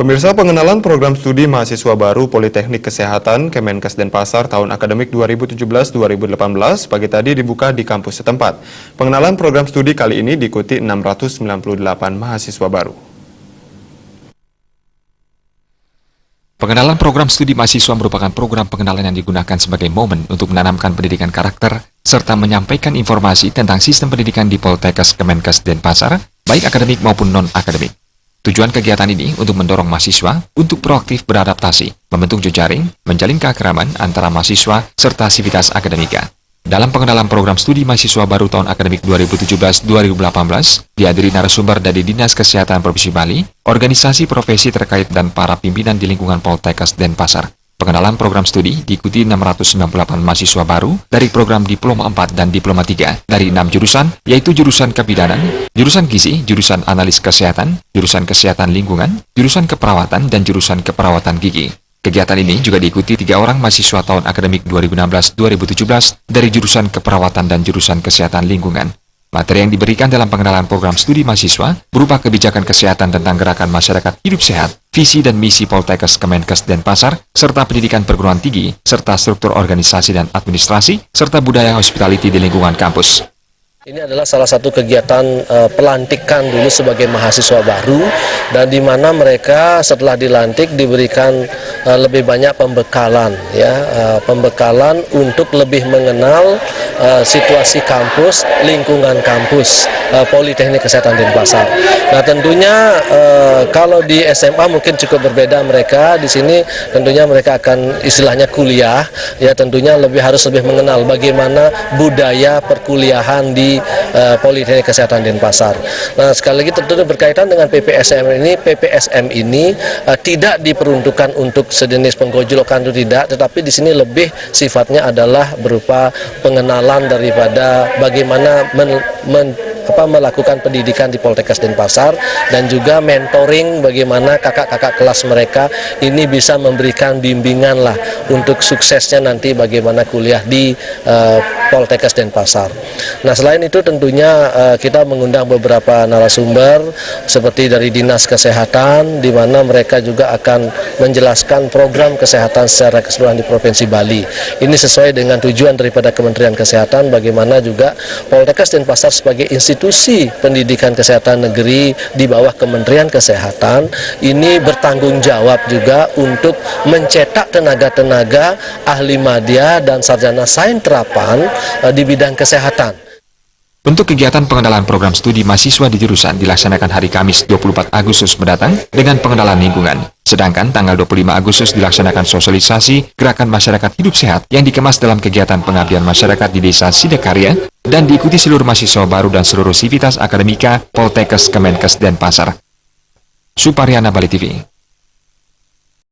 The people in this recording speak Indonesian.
Pemirsa, pengenalan program studi mahasiswa baru Politeknik Kesehatan Kemenkes Denpasar tahun akademik 2017-2018 pagi tadi dibuka di kampus setempat. Pengenalan program studi kali ini diikuti 698 mahasiswa baru. Pengenalan program studi mahasiswa merupakan program pengenalan yang digunakan sebagai momen untuk menanamkan pendidikan karakter serta menyampaikan informasi tentang sistem pendidikan di Poltekkes Kemenkes Denpasar, baik akademik maupun non-akademik. Tujuan kegiatan ini untuk mendorong mahasiswa untuk proaktif beradaptasi, membentuk jejaring, menjalin keakraban antara mahasiswa serta sivitas akademika. Dalam pengenalan program studi mahasiswa baru tahun akademik 2017-2018, dihadiri narasumber dari Dinas Kesehatan Provinsi Bali, organisasi profesi terkait dan para pimpinan di lingkungan Poltekkes Denpasar. Pengenalan program studi diikuti 698 mahasiswa baru dari program Diploma 4 dan Diploma 3 dari 6 jurusan, yaitu jurusan kebidanan, jurusan gizi, jurusan analis kesehatan, jurusan kesehatan lingkungan, jurusan keperawatan, dan jurusan keperawatan gigi. Kegiatan ini juga diikuti 3 orang mahasiswa tahun akademik 2016-2017 dari jurusan keperawatan dan jurusan kesehatan lingkungan. Materi yang diberikan dalam pengenalan program studi mahasiswa berupa kebijakan kesehatan tentang gerakan masyarakat hidup sehat, visi dan misi Poltekkes Kemenkes Denpasar, serta pendidikan perguruan tinggi, serta struktur organisasi dan administrasi, serta budaya hospitality di lingkungan kampus. Ini adalah salah satu kegiatan pelantikan dulu sebagai mahasiswa baru, dan di mana mereka setelah dilantik diberikan lebih banyak pembekalan, pembekalan untuk lebih mengenal situasi kampus, lingkungan kampus Politeknik Kesehatan Denpasar. Nah, tentunya kalau di SMA mungkin cukup berbeda mereka. Di sini tentunya mereka akan istilahnya kuliah, tentunya harus lebih mengenal bagaimana budaya perkuliahan di Politeknik Kesehatan Denpasar. Nah, sekali lagi tentunya berkaitan dengan PPSM ini tidak diperuntukkan untuk sejenis penggojolokan itu tidak, tetapi di sini lebih sifatnya adalah berupa pengenalan daripada bagaimana melakukan pendidikan di Poltekkes Denpasar, dan juga mentoring bagaimana kakak-kakak kelas mereka ini bisa memberikan bimbingan lah untuk suksesnya nanti bagaimana kuliah di Poltekkes Denpasar. Nah, selain itu tentunya kita mengundang beberapa narasumber seperti dari Dinas Kesehatan, di mana mereka juga akan menjelaskan program kesehatan secara keseluruhan di Provinsi Bali. Ini sesuai dengan tujuan daripada Kementerian Kesehatan, bagaimana juga Poltekkes Denpasar sebagai institusi pendidikan kesehatan negeri di bawah Kementerian Kesehatan ini bertanggung jawab juga untuk mencetak tenaga-tenaga ahli madya dan sarjana sains terapan di bidang kesehatan. Untuk kegiatan pengenalan program studi mahasiswa di jurusan dilaksanakan hari Kamis 24 Agustus mendatang dengan pengenalan lingkungan. Sedangkan tanggal 25 Agustus dilaksanakan sosialisasi gerakan masyarakat hidup sehat yang dikemas dalam kegiatan pengabdian masyarakat di Desa Sidakarya dan diikuti seluruh mahasiswa baru dan seluruh sivitas akademika Poltekkes Kemenkes Denpasar. Suparyana, Bali TV.